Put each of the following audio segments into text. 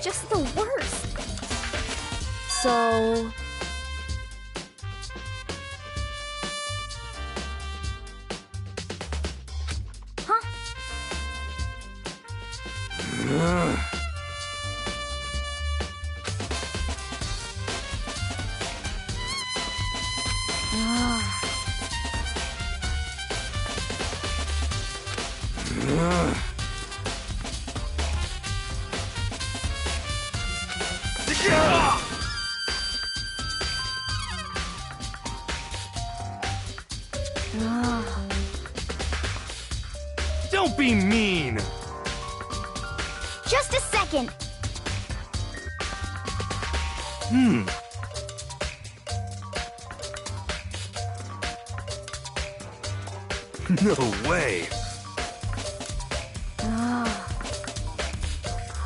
Just the worst. So... Huh? Don't be mean! Just a second. No way!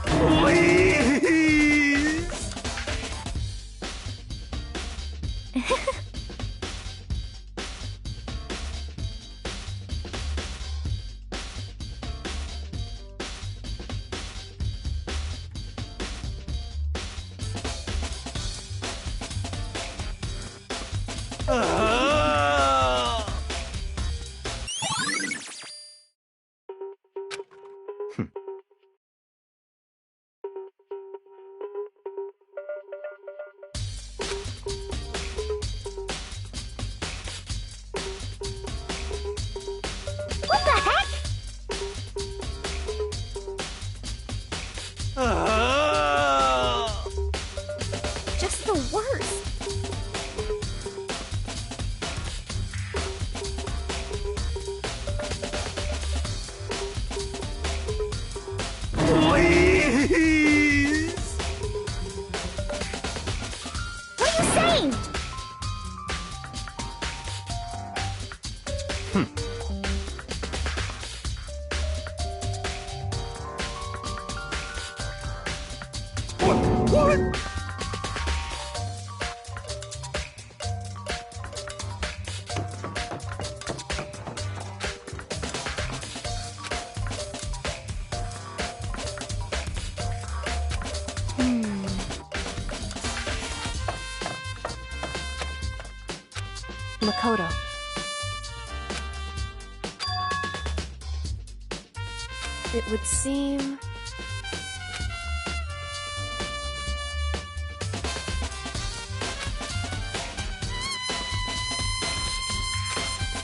Please! What the heck? Just the worst. Please! What are you saying? What? Makoto. It would seem...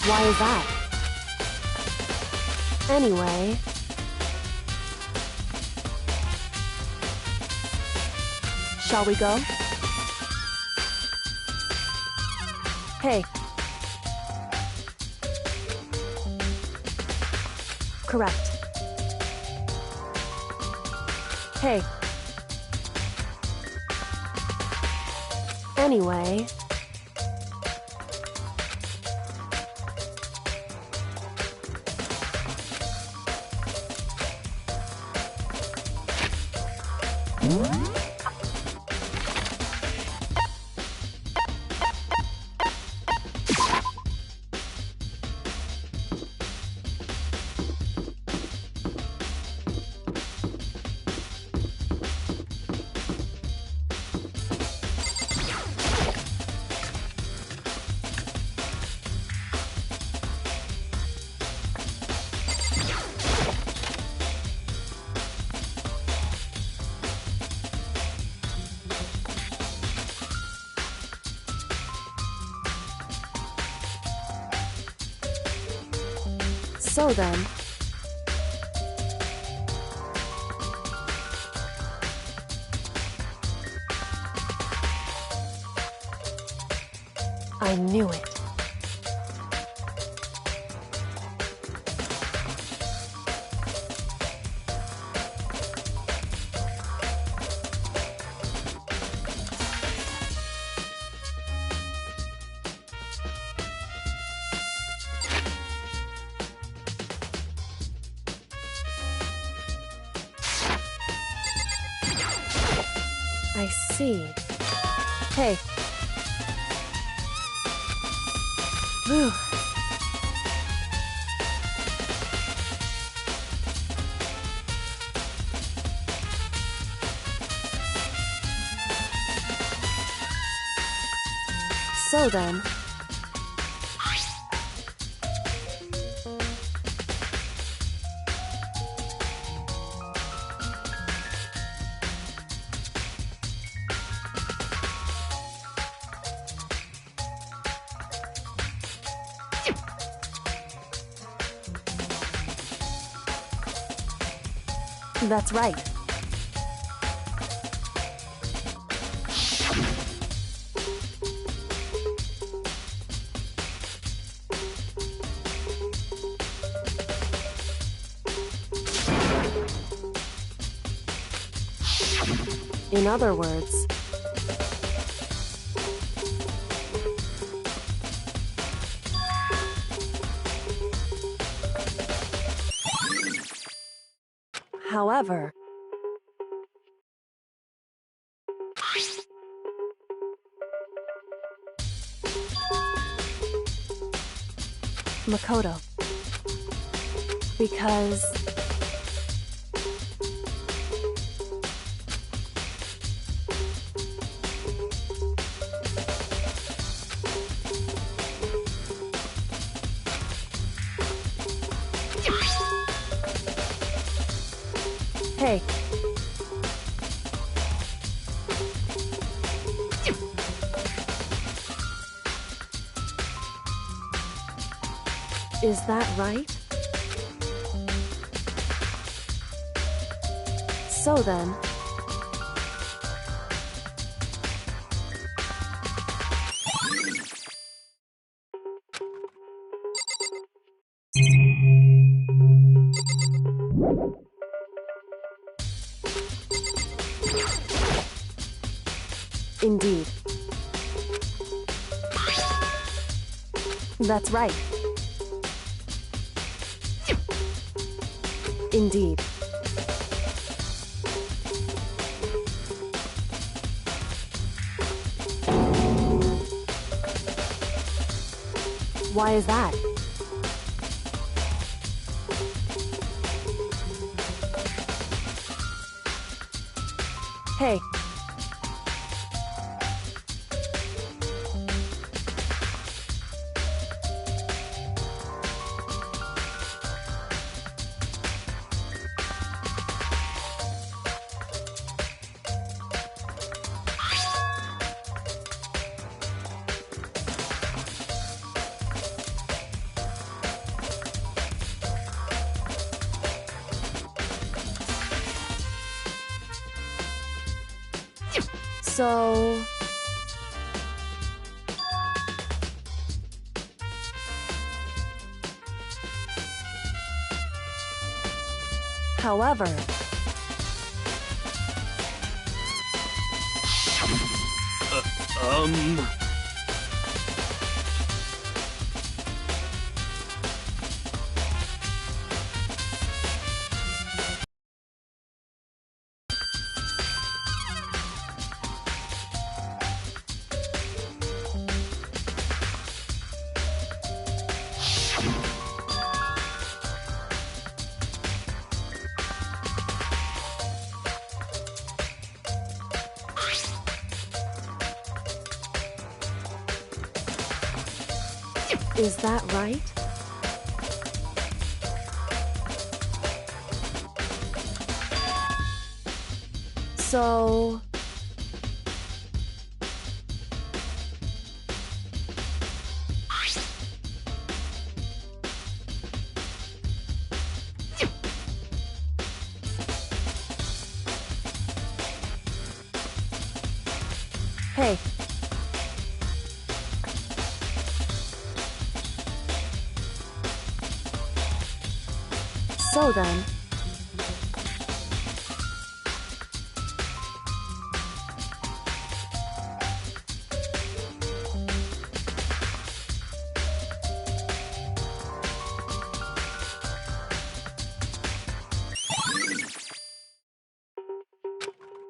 Why is that? Anyway... Shall we go? Hey. Correct. Hey. Anyway... So then, I knew it. I see. Hey. Whew. So then, that's right. In other words, however, Makoto, because hey. Is that right? So then, indeed. That's right. Indeed. Why is that? Hey. So... However... Is that right? So... Hey. So then.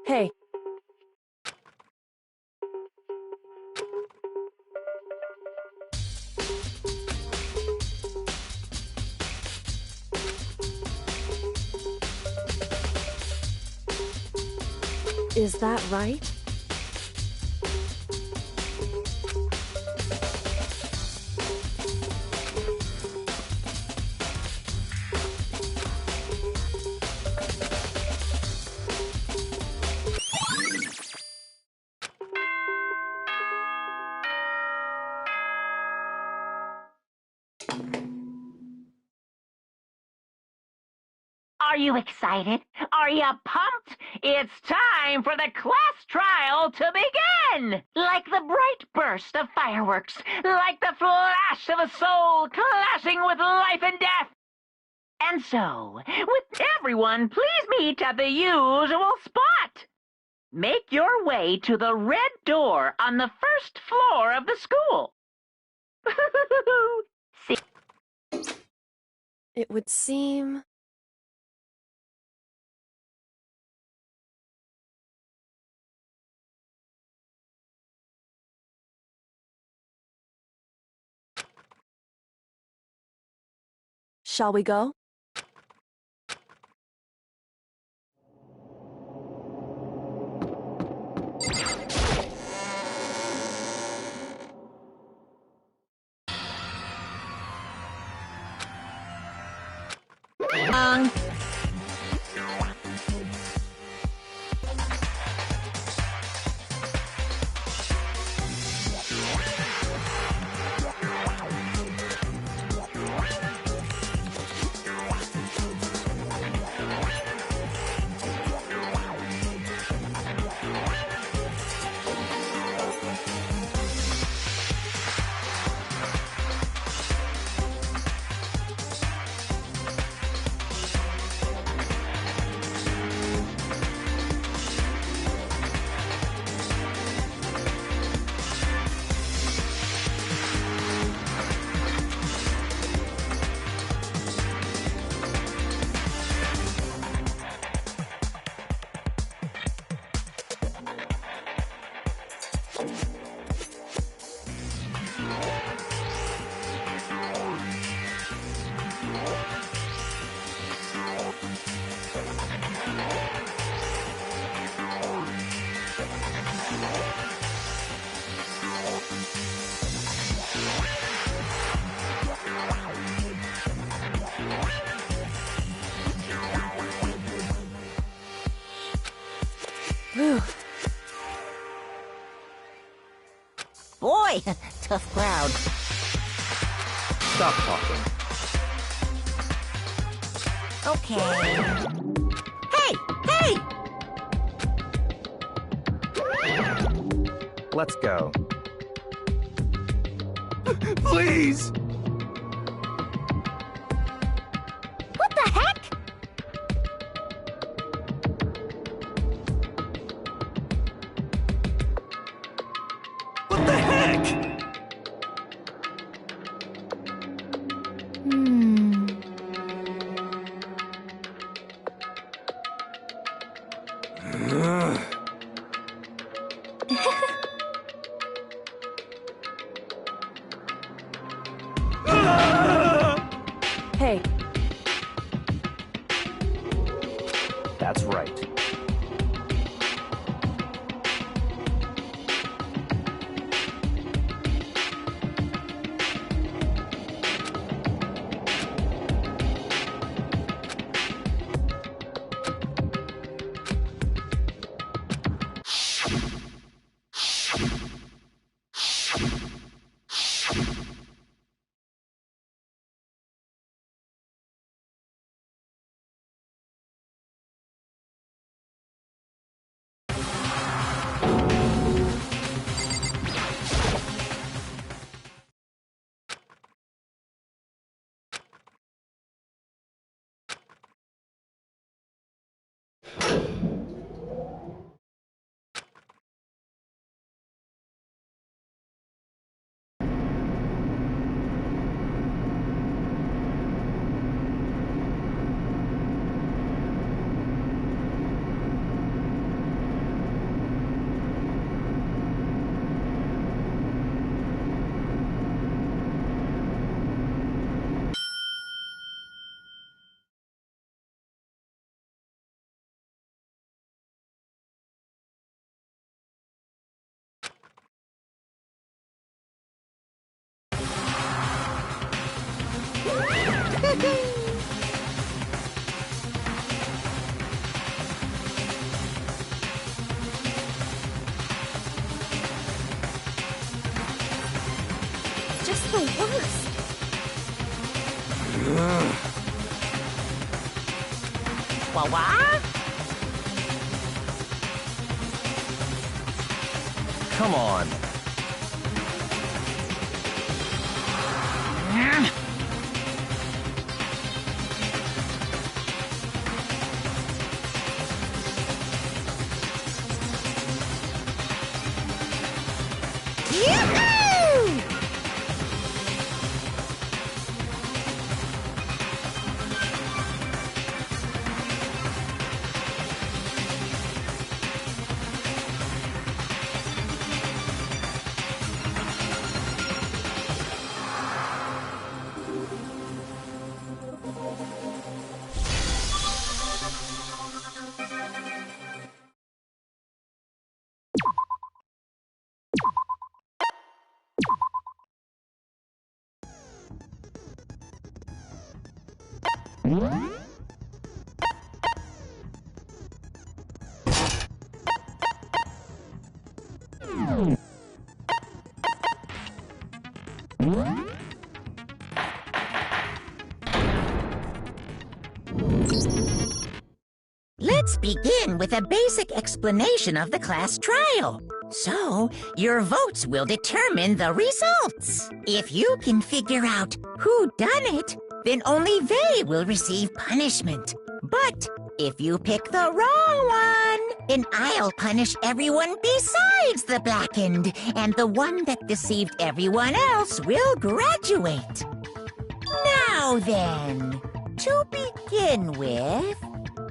Hey. Is that right? Are you excited? Are you pumped? It's time for the class trial to begin! Like the bright burst of fireworks, like the flash of a soul clashing with life and death. And so, with everyone, please meet at the usual spot. Make your way to the red door on the first floor of the school. See? It would seem... Shall we go? Whew. Boy, tough crowd. Stop talking. Okay. Hey! Let's go. Please! What the heck? What the heck? Hey. That's right. Just the worst. What? Come on. Let's begin with a basic explanation of the class trial. So, your votes will determine the results. If you can figure out who done it, then only they will receive punishment. But if you pick the wrong one, then I'll punish everyone besides the blackened, and the one that deceived everyone else will graduate. Now then, to begin with...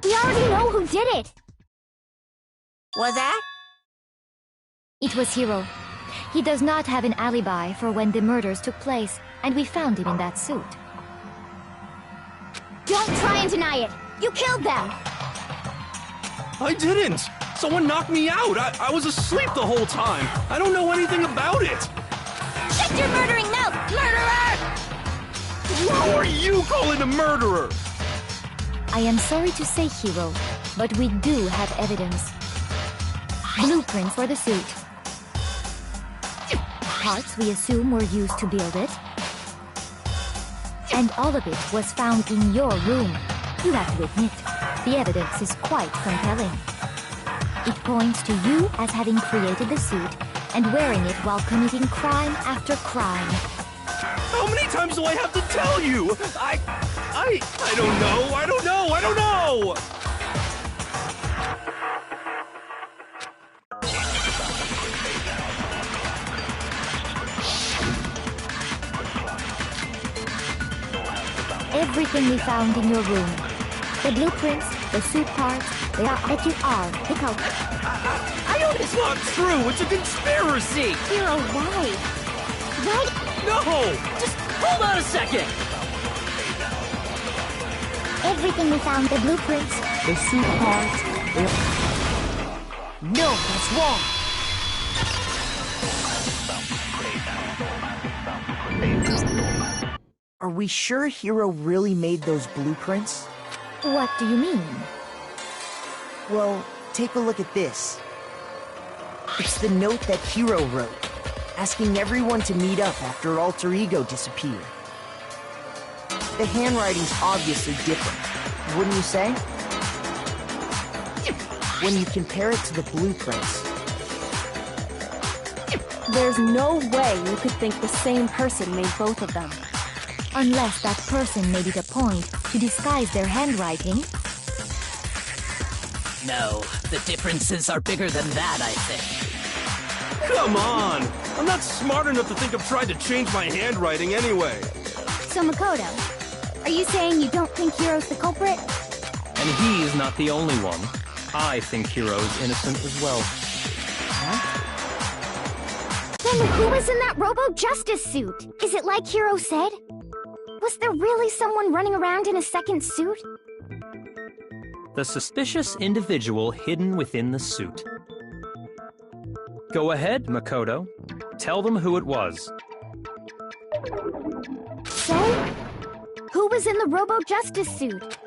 We already know who did it. Was that? It was Hiro. He does not have an alibi for when the murders took place, and we found him in that suit. Don't try and deny it! You killed them! I didn't! Someone knocked me out! I was asleep the whole time! I don't know anything about it! Shut your murdering mouth, murderer! Who are you calling a murderer? I am sorry to say, Hiro, but we do have evidence. Blueprints for the suit. Parts we assume were used to build it. And all of it was found in your room. You have to admit, the evidence is quite compelling. It points to you as having created the suit and wearing it while committing crime after crime. How many times do I have to tell you? I don't know! I don't know! I don't know! Everything we found in your room. The blueprints, the suit parts, they are that you are the culprit. I don't... It's not true! It's a conspiracy! Hiro, why? Why? No! Just hold on a second! Everything we found, the blueprints, the suit parts, they are... No, that's wrong. Are we sure Hiro really made those blueprints? What do you mean? Well, take a look at this. It's the note that Hiro wrote, asking everyone to meet up after Alter Ego disappeared. The handwriting's obviously different, wouldn't you say? When you compare it to the blueprints. There's no way you could think the same person made both of them. Unless that person made it a point to disguise their handwriting. No, the differences are bigger than that, I think. Come on! I'm not smart enough to think of trying to change my handwriting anyway. So Makoto, are you saying you don't think Hiro's the culprit? And he's not the only one. I think Hiro's innocent as well. Then who was in that Robo-Justice suit? Is it like Hiro said? Was there really someone running around in a second suit? The suspicious individual hidden within the suit. Go ahead, Makoto. Tell them who it was. So, Who was in the Robo-Justice suit?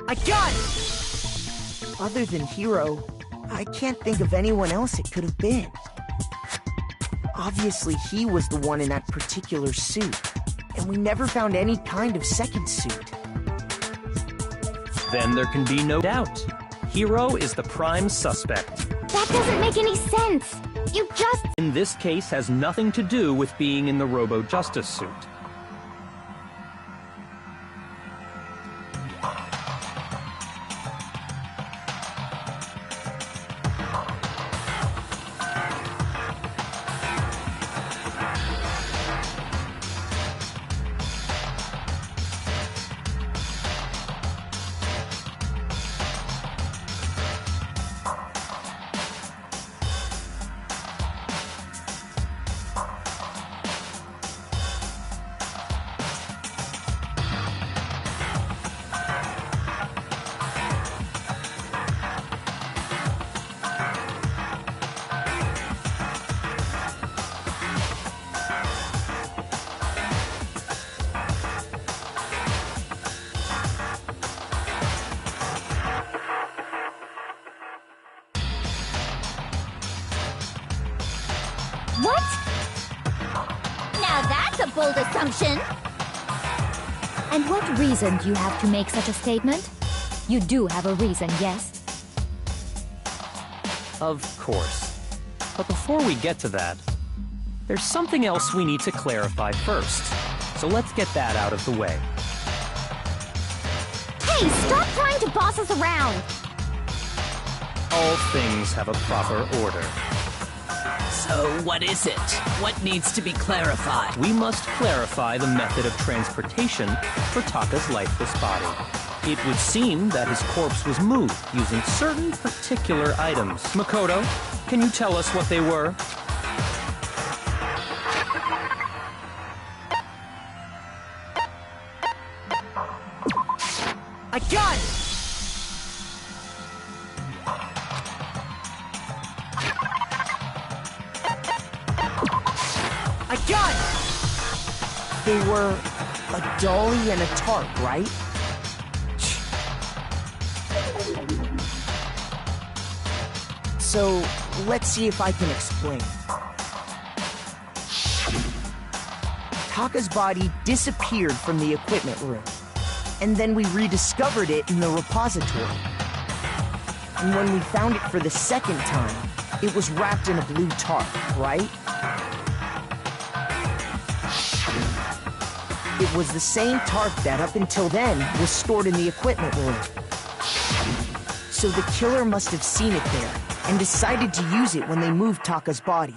I got it! Other than Hiro, I can't think of anyone else it could have been. Obviously, he was the one in that particular suit, and we never found any kind of second suit. Then there can be no doubt. Hiro is the prime suspect. That doesn't make any sense. You just... In this case has nothing to do with being in the Robo-Justice suit. What? Now that's a bold assumption! And what reason do you have to make such a statement? You do have a reason, yes? Of course. But before we get to that, there's something else we need to clarify first. So let's get that out of the way. Hey, stop trying to boss us around! All things have a proper order. So what is it? What needs to be clarified? We must clarify the method of transportation for Taka's lifeless body. It would seem that his corpse was moved using certain particular items. Makoto, can you tell us what they were? I got it! I got it! They were a dolly and a tarp, right? So, let's see if I can explain. Taka's body disappeared from the equipment room, and then we rediscovered it in the repository. And when we found it for the second time, it was wrapped in a blue tarp, right? It was the same tarp that, up until then, was stored in the equipment room. So the killer must have seen it there, and decided to use it when they moved Taka's body.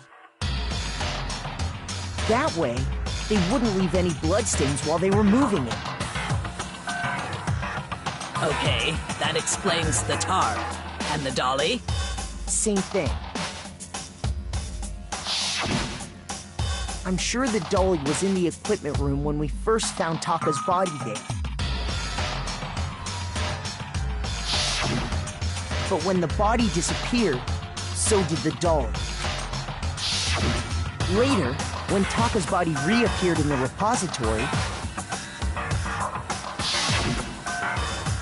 That way, they wouldn't leave any bloodstains while they were moving it. Okay, that explains the tarp. And the dolly? Same thing. I'm sure the dolly was in the equipment room when we first found Taka's body there. But when the body disappeared, so did the dolly. Later, when Taka's body reappeared in the repository,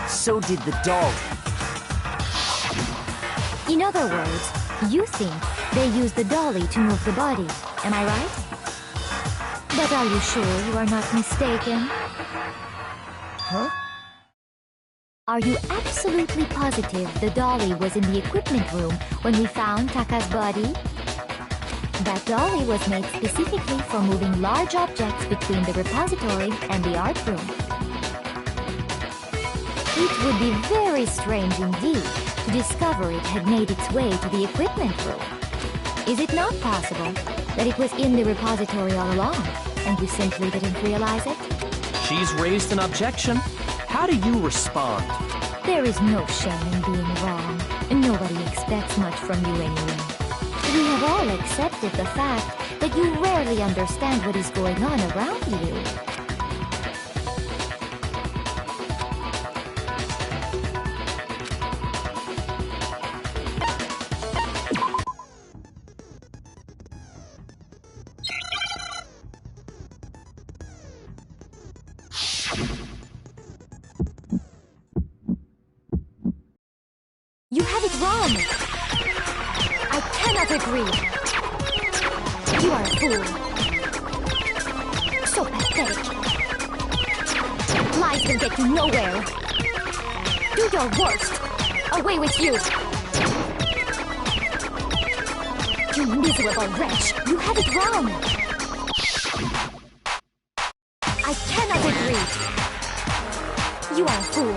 so did the dolly. In other words, you think they used the dolly to move the body, am I right? But are you sure you are not mistaken? Huh? Are you absolutely positive the dolly was in the equipment room when we found Taka's body? That dolly was made specifically for moving large objects between the repository and the art room. It would be very strange indeed to discover it had made its way to the equipment room. Is it not possible that it was in the repository all along, and you simply didn't realize it? She's raised an objection. How do you respond? There is no shame in being wrong, and nobody expects much from you anyway. We have all accepted the fact that you rarely understand what is going on around you. You have it wrong. I cannot agree. You are a fool. So pathetic. Lies will get you nowhere. Do your worst. Away with you. You miserable wretch. You have it wrong. I cannot agree. You are a fool.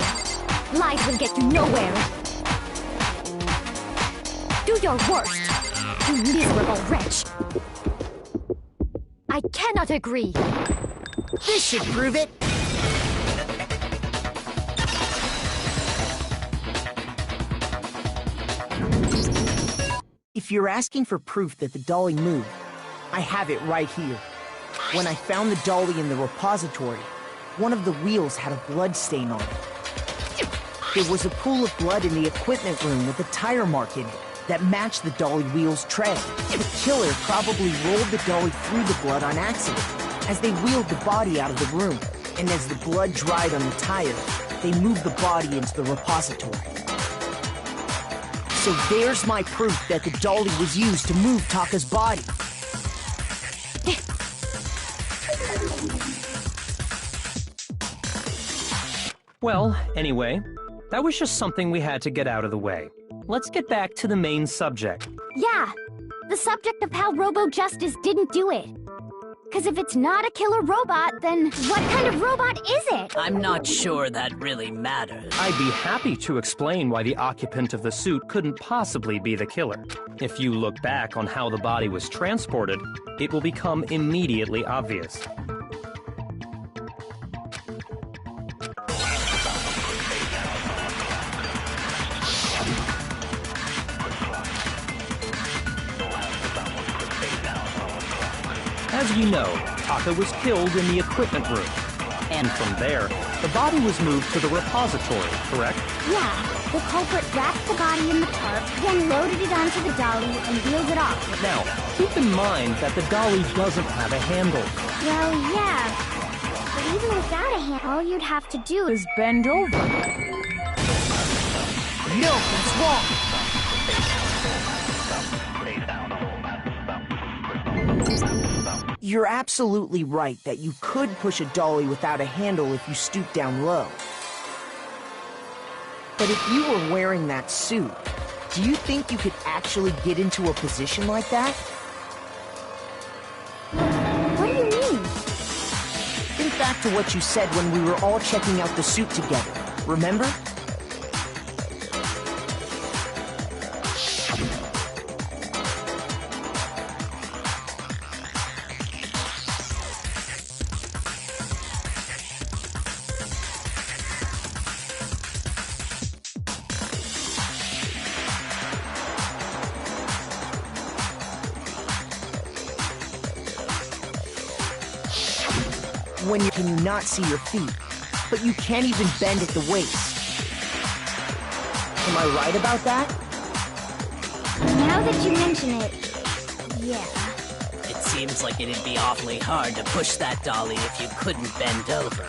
Lies will get you nowhere. Do your worst. You miserable wretch. I cannot agree. This should prove it. If you're asking for proof that the dolly moved, I have it right here. When I found the dolly in the repository, one of the wheels had a blood stain on it. There was a pool of blood in the equipment room with a tire mark in it that matched the dolly wheel's tread. The killer probably rolled the dolly through the blood on accident as they wheeled the body out of the room, and as the blood dried on the tire, they moved the body into the repository. So there's my proof that the dolly was used to move Taka's body. Well, anyway, that was just something we had to get out of the way. Let's get back to the main subject. Yeah, the subject of how Robo-Justice didn't do it. Because if it's not a killer robot, then what kind of robot is it? I'm not sure that really matters. I'd be happy to explain why the occupant of the suit couldn't possibly be the killer. If you look back on how the body was transported, it will become immediately obvious. As we know, Taka was killed in the equipment room. And from there, the body was moved to the repository, correct? Yeah, the culprit wrapped the body in the tarp, then loaded it onto the dolly and wheeled it off. Now, keep in mind that the dolly doesn't have a handle. Well, yeah. But even without a handle, all you'd have to do is bend over. No, it's wrong. You're absolutely right that you could push a dolly without a handle if you stoop down low. But if you were wearing that suit, do you think you could actually get into a position like that? What do you mean? Think back to what you said when we were all checking out the suit together, remember? When can you not see your feet, but you can't even bend at the waist. Am I right about that? Now that you mention it, yeah. It seems like it'd be awfully hard to push that dolly if you couldn't bend over.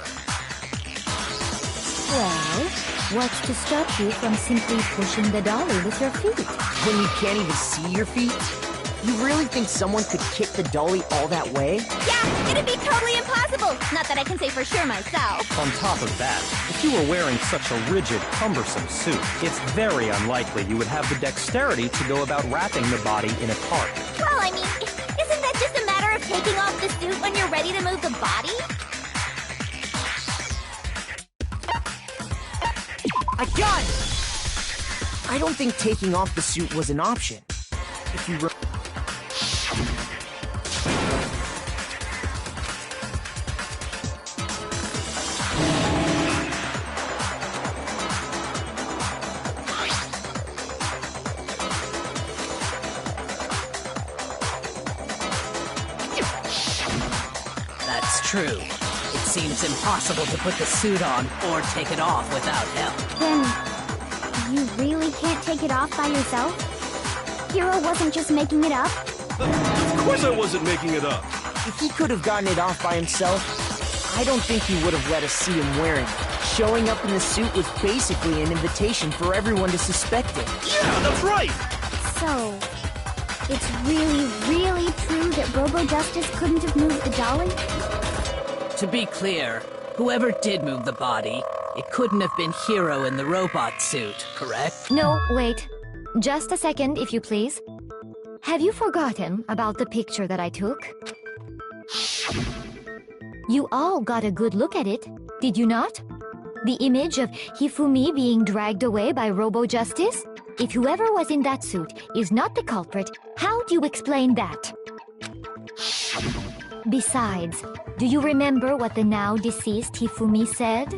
Well, what's to stop you from simply pushing the dolly with your feet? When you can't even see your feet? You really think someone could kick the dolly all that way? Yeah, it'd be totally impossible! Not that I can say for sure myself. On top of that, if you were wearing such a rigid, cumbersome suit, it's very unlikely you would have the dexterity to go about wrapping the body in a tarp. Well, I mean, isn't that just a matter of taking off the suit when you're ready to move the body? I got it! I don't think taking off the suit was an option. If you That's true. It seems impossible to put the suit on or take it off without help. Then, you really can't take it off by yourself? Hiro wasn't just making it up? Of course I wasn't making it up. If he could have gotten it off by himself, I don't think he would have let us see him wearing it. Showing up in the suit was basically an invitation for everyone to suspect it. Yeah, that's right! So, it's really, really true that Robo Justice couldn't have moved the dolly? To be clear, whoever did move the body, it couldn't have been Hiro in the robot suit, correct? No, wait. Just a second, if you please. Have you forgotten about the picture that I took? You all got a good look at it, did you not? The image of Hifumi being dragged away by Robo Justice? If whoever was in that suit is not the culprit, how do you explain that? Besides, do you remember what the now deceased Hifumi said?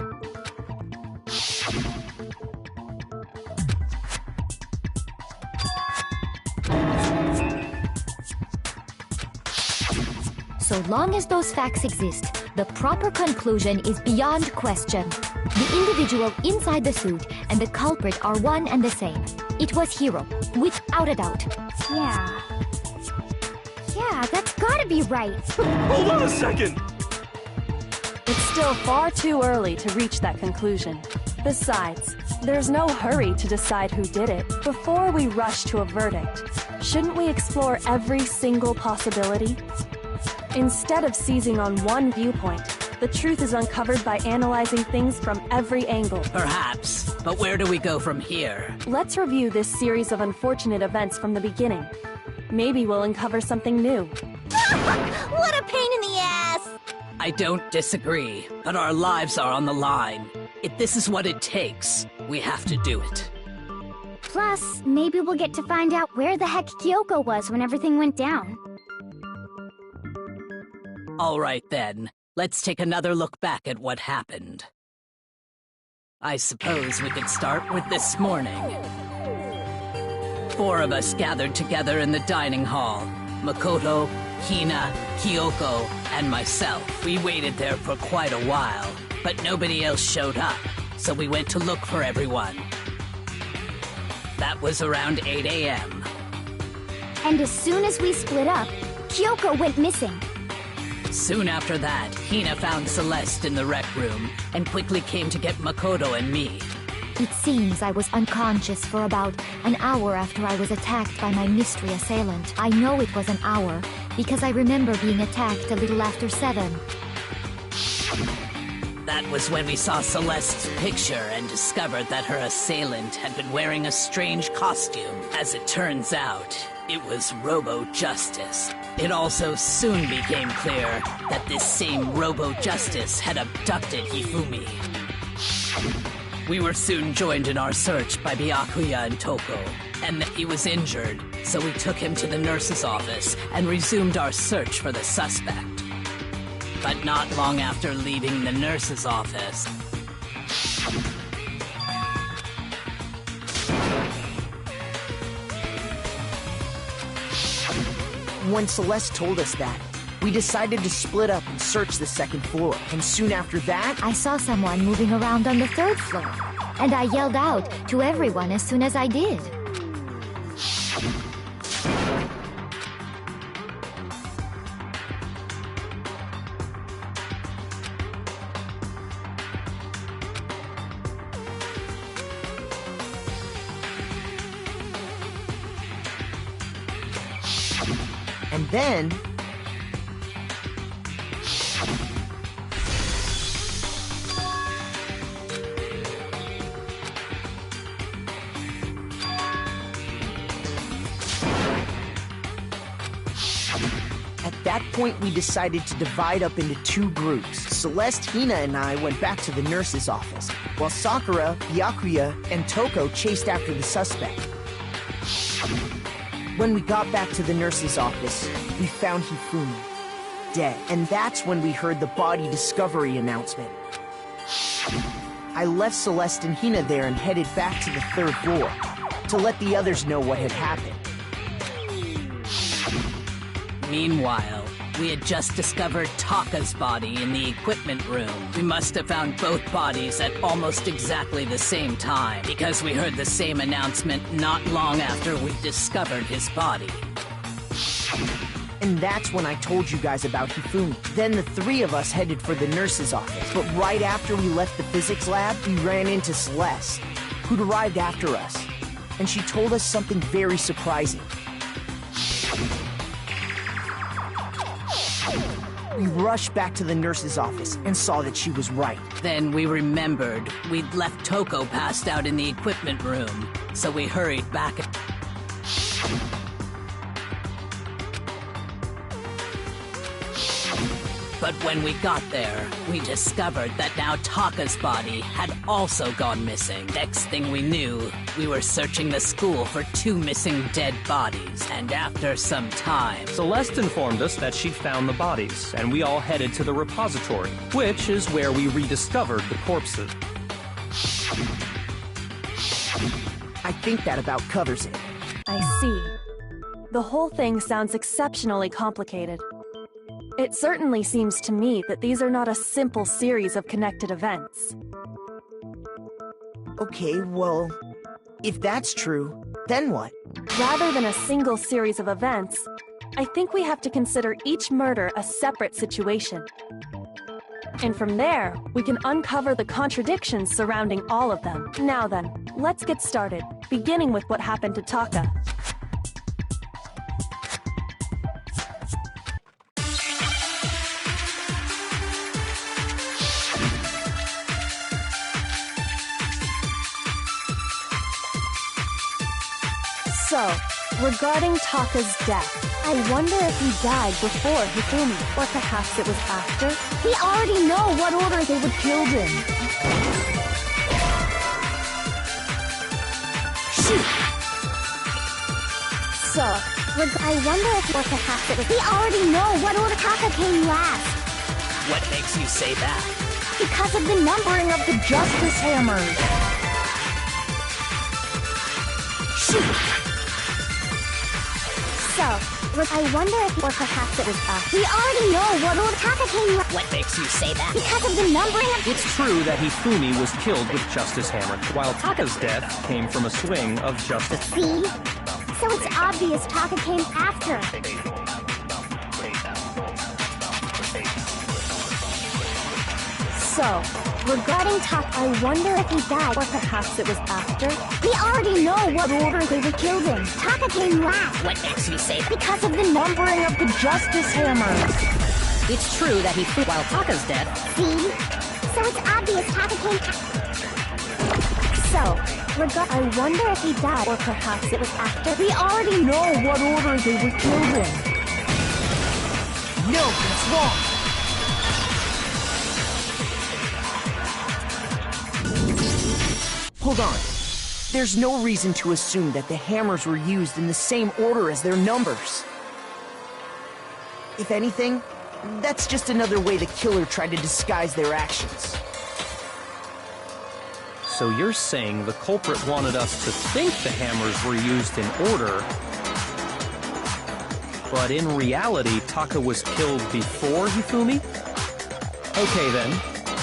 So long as those facts exist, the proper conclusion is beyond question. The individual inside the suit and the culprit are one and the same. It was Hiro, without a doubt. Yeah, that's gotta be right. Hold on a second! It's still far too early to reach that conclusion. Besides, there's no hurry to decide who did it before we rush to a verdict. Shouldn't we explore every single possibility? Instead of seizing on one viewpoint, the truth is uncovered by analyzing things from every angle. Perhaps, but where do we go from here? Let's review this series of unfortunate events from the beginning. Maybe we'll uncover something new. What a pain in the ass! I don't disagree, but our lives are on the line. If this is what it takes, we have to do it. Plus, maybe we'll get to find out where the heck Kyoko was when everything went down. All right then, let's take another look back at what happened. I suppose we could start with this morning. 4 of us gathered together in the dining hall. Makoto, Hina, Kyoko, and myself. We waited there for quite a while, but nobody else showed up, so we went to look for everyone. That was around 8 a.m. And as soon as we split up, Kyoko went missing. Soon after that, Hina found Celeste in the rec room and quickly came to get Makoto and me. It seems I was unconscious for about an hour after I was attacked by my mystery assailant. I know it was an hour because I remember being attacked a little after 7. That was when we saw Celeste's picture and discovered that her assailant had been wearing a strange costume. As it turns out, it was Robo Justice. It also soon became clear that this same Robo Justice had abducted Hifumi. We were soon joined in our search by Byakuya and Toko, and that he was injured, so we took him to the nurse's office and resumed our search for the suspect. But not long after leaving the nurse's office, When Celeste told us that, we decided to split up and search the second floor. And soon after that, I saw someone moving around on the 3rd floor, and I yelled out to everyone as soon as I did. and then... At that point, we decided to divide up into 2 groups. Celeste, Hina, and I went back to the nurse's office, while Sakura, Byakuya, and Toko chased after the suspect. When we got back to the nurse's office, we found Hifumi, dead. And that's when we heard the body discovery announcement. I left Celeste and Hina there and headed back to the 3rd floor to let the others know what had happened. Meanwhile, we had just discovered Taka's body in the equipment room. We must have found both bodies at almost exactly the same time, because we heard the same announcement not long after we discovered his body. And that's when I told you guys about Hifumi. Then the three of us headed for the nurse's office. But right after we left the physics lab, we ran into Celeste, who'd arrived after us. And she told us something very surprising. We rushed back to the nurse's office and saw that she was right. Then we remembered we'd left Toko passed out in the equipment room, so we hurried back. But when we got there, we discovered that now Taka's body had also gone missing. Next thing we knew, we were searching the school for 2 missing dead bodies. And after some time, Celeste informed us that she'd found the bodies, and we all headed to the repository, which is where we rediscovered the corpses. I think that about covers it. I see. The whole thing sounds exceptionally complicated. It certainly seems to me that these are not a simple series of connected events. Okay, well, if that's true, then what? Rather than a single series of events, I think we have to consider each murder a separate situation. And from there, we can uncover the contradictions surrounding all of them. Now then, let's get started, beginning with what happened to Taka. So, regarding Taka's death, I wonder if he died before Hifumi, or perhaps it was after? We already know what order they would kill him. Shoot! So, I wonder if, or perhaps it was. We already know what order Taka came last. what makes you say that? Because of the numbering of the Justice Hammers. Shoot! So, I wonder if, or perhaps it was us. We already know what order Taka came last. What makes you say that? Because of the numbering of... It's true that Hifumi was killed with Justice Hammer, while Taka's death came from a swing of Justice... See? So it's obvious Taka came after. So, regarding Taka, I wonder if he died, or perhaps it was after? We already know what order they were killed in. Taka came last. What makes you say that? Because of the numbering of the Justice Hammers. It's true that while Taka's dead... See? So it's obvious Taka came... So, I wonder if he died, or perhaps it was after? We already know what order they were killed in. No, that's wrong! Hold on. There's no reason to assume that the hammers were used in the same order as their numbers. If anything, that's just another way the killer tried to disguise their actions. So you're saying the culprit wanted us to think the hammers were used in order, but in reality, Taka was killed before Hifumi? Okay then,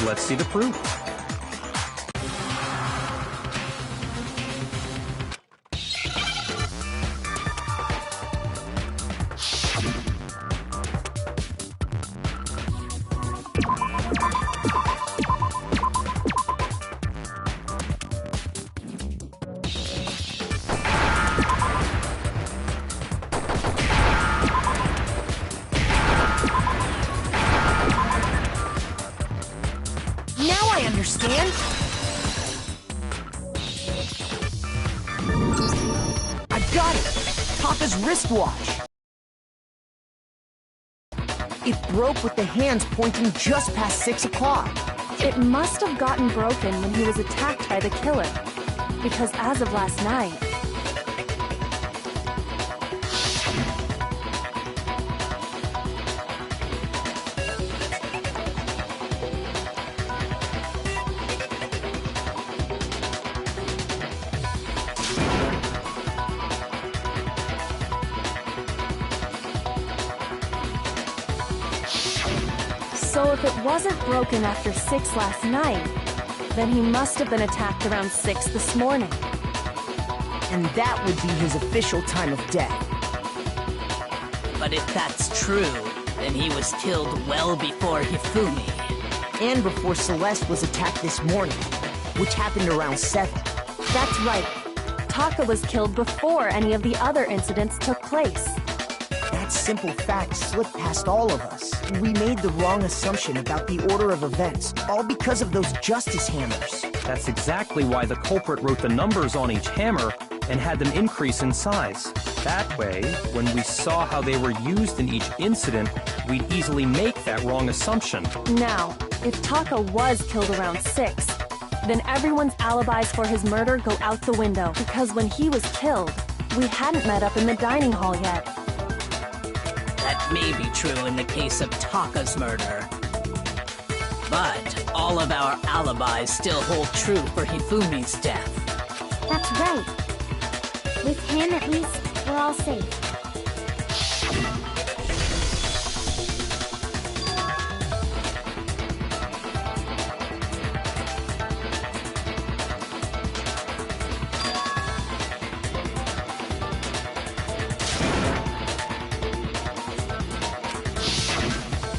let's see the proof. Understand? I've got it! Taka's wristwatch! It broke with the hands pointing just past 6 o'clock. It must have gotten broken when he was attacked by the killer, because as of last night... So if it wasn't broken after 6 last night, then he must have been attacked around 6 this morning. And that would be his official time of death. But if that's true, then he was killed well before Hifumi. And before Celeste was attacked this morning, which happened around 7. That's right. Taka was killed before any of the other incidents took place. That simple fact slipped past all of us. We made the wrong assumption about the order of events, all because of those justice hammers. That's exactly why the culprit wrote the numbers on each hammer and had them increase in size. That way, when we saw how they were used in each incident, we'd easily make that wrong assumption. Now, if Taka was killed around 6, then everyone's alibis for his murder go out the window, because when he was killed, we hadn't met up in the dining hall yet. That may be true in the case of Taka's murder. But all of our alibis still hold true for Hifumi's death. That's right. With him, at least, we're all safe.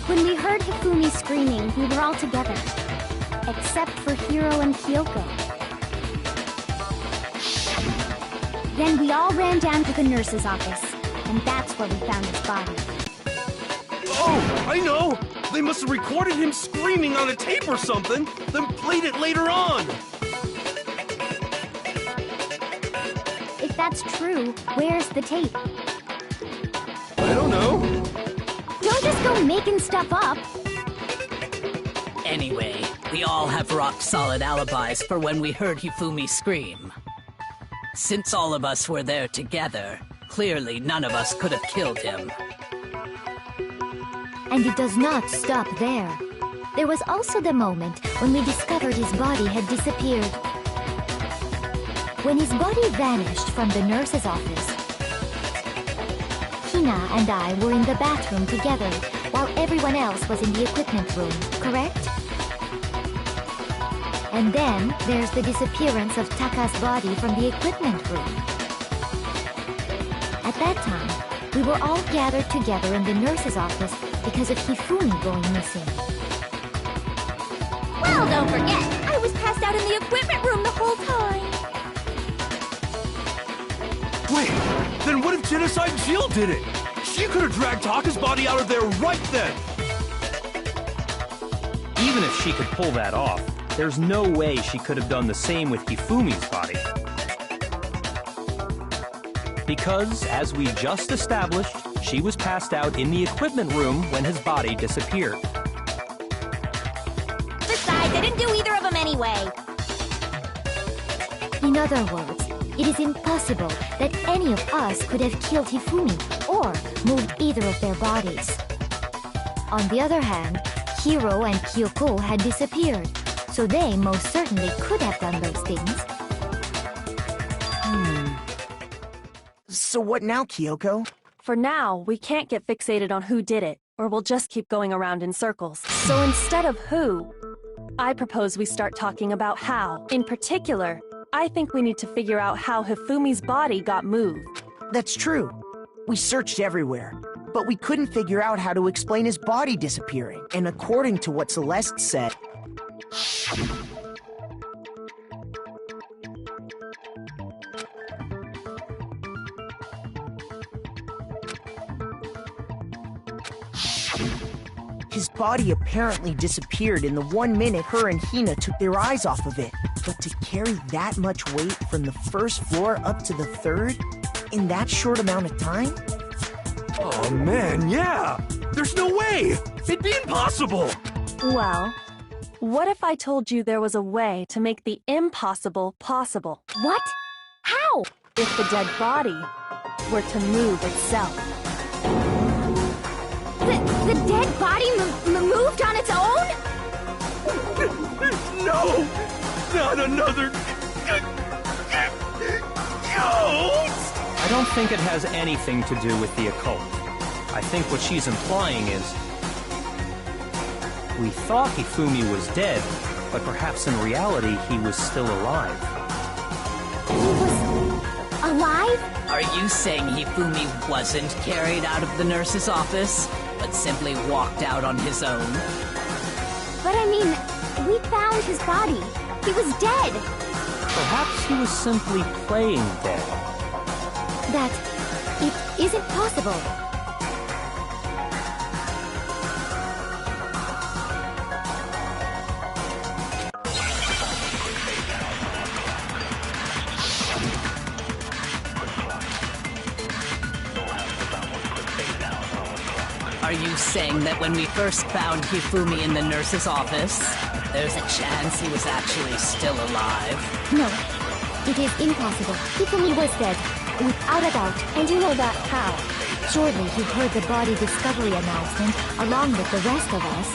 When we heard Hifumi screaming, we were all together. Except for Hiro and Kyoko. Then we all ran down to the nurse's office, and that's where we found his body. Oh, I know! They must have recorded him screaming on a tape or something, then played it later on! If that's true, where's the tape? I don't know. Don't just go making stuff up! Anyway, we all have rock-solid alibis for when we heard Hifumi scream. Since all of us were there together, clearly none of us could have killed him. And it does not stop there. There was also the moment when we discovered his body had disappeared. When his body vanished from the nurse's office, Hina and I were in the bathroom together while everyone else was in the equipment room, correct? And then there's the disappearance of Taka's body from the equipment room. At that time, we were all gathered together in the nurse's office because of Hifumi going missing. Well, don't forget, I was passed out in the equipment room the whole time! Wait, then what if Genocide Jill did it? She could have dragged Taka's body out of there right then! Even if she could pull that off, there's no way she could have done the same with Hifumi's body. Because, as we just established, she was passed out in the equipment room when his body disappeared. Besides, I didn't do either of them anyway! In other words, it is impossible that any of us could have killed Hifumi or moved either of their bodies. On the other hand, Hiro and Kyoko had disappeared, so they most certainly could have done those things. So what now, Kyoko? For now, we can't get fixated on who did it, or we'll just keep going around in circles. So instead of who, I propose we start talking about how. In particular, I think we need to figure out how Hifumi's body got moved. That's true. We searched everywhere, but we couldn't figure out how to explain his body disappearing. And according to what Celeste said, his body apparently disappeared in the 1 minute her and Hina took their eyes off of it. But to carry that much weight from the first floor up to the 3rd in that short amount of time? Oh man, yeah! There's no way! It'd be impossible! Well, what if I told you there was a way to make the impossible possible? What? How? If the dead body were to move itself. The dead body moved on its own? No! Not another... ghost! I don't think it has anything to do with the occult. I think what she's implying is... we thought Hifumi was dead, but perhaps in reality he was still alive. He was alive? Are you saying Hifumi wasn't carried out of the nurse's office, but simply walked out on his own? But I mean, we found his body. He was dead. Perhaps he was simply playing dead. That it isn't possible. Are you saying that when we first found Hifumi in the nurse's office, there's a chance he was actually still alive? No, it is impossible. Hifumi was dead, without a doubt. And you know that how? Surely you heard the body discovery announcement along with the rest of us.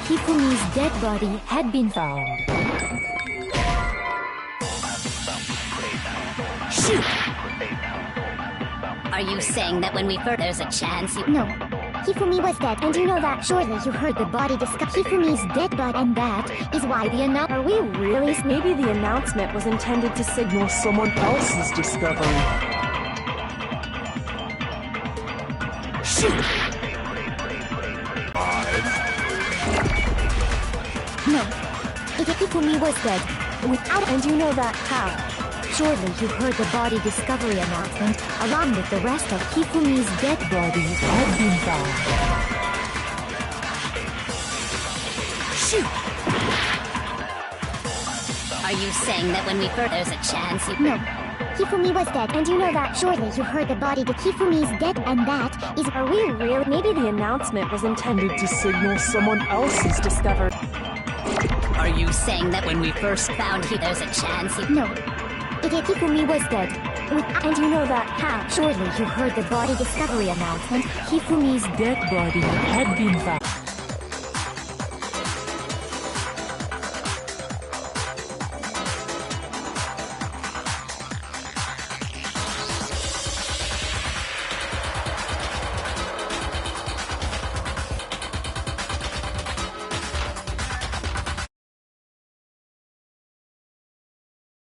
Hifumi's dead body had been found. Shoot! Are you saying that when we first there's a chance you... No, Hifumi was dead, and you know that. Surely you heard the body discovery. Hifumi's dead body, and that is why the announcement... Are we really? Maybe the announcement was intended to signal someone else's discovery. Shoot! No, Hifumi was dead, without... And you know that how? Surely you heard the body discovery announcement along with the rest of Hifumi's dead body had been found. Shoot! Are you saying that when we first there's a chance you... No, Hifumi was dead, and you know that. Surely you heard the body to Hifumi's dead, and that is... Are we really? Maybe the announcement was intended to signal someone else's discovery. Are you saying that when we first found there's a chance you... No, Hifumi was dead, And you know that how? Surely you heard the body discovery announcement. Hifumi's dead body had been found.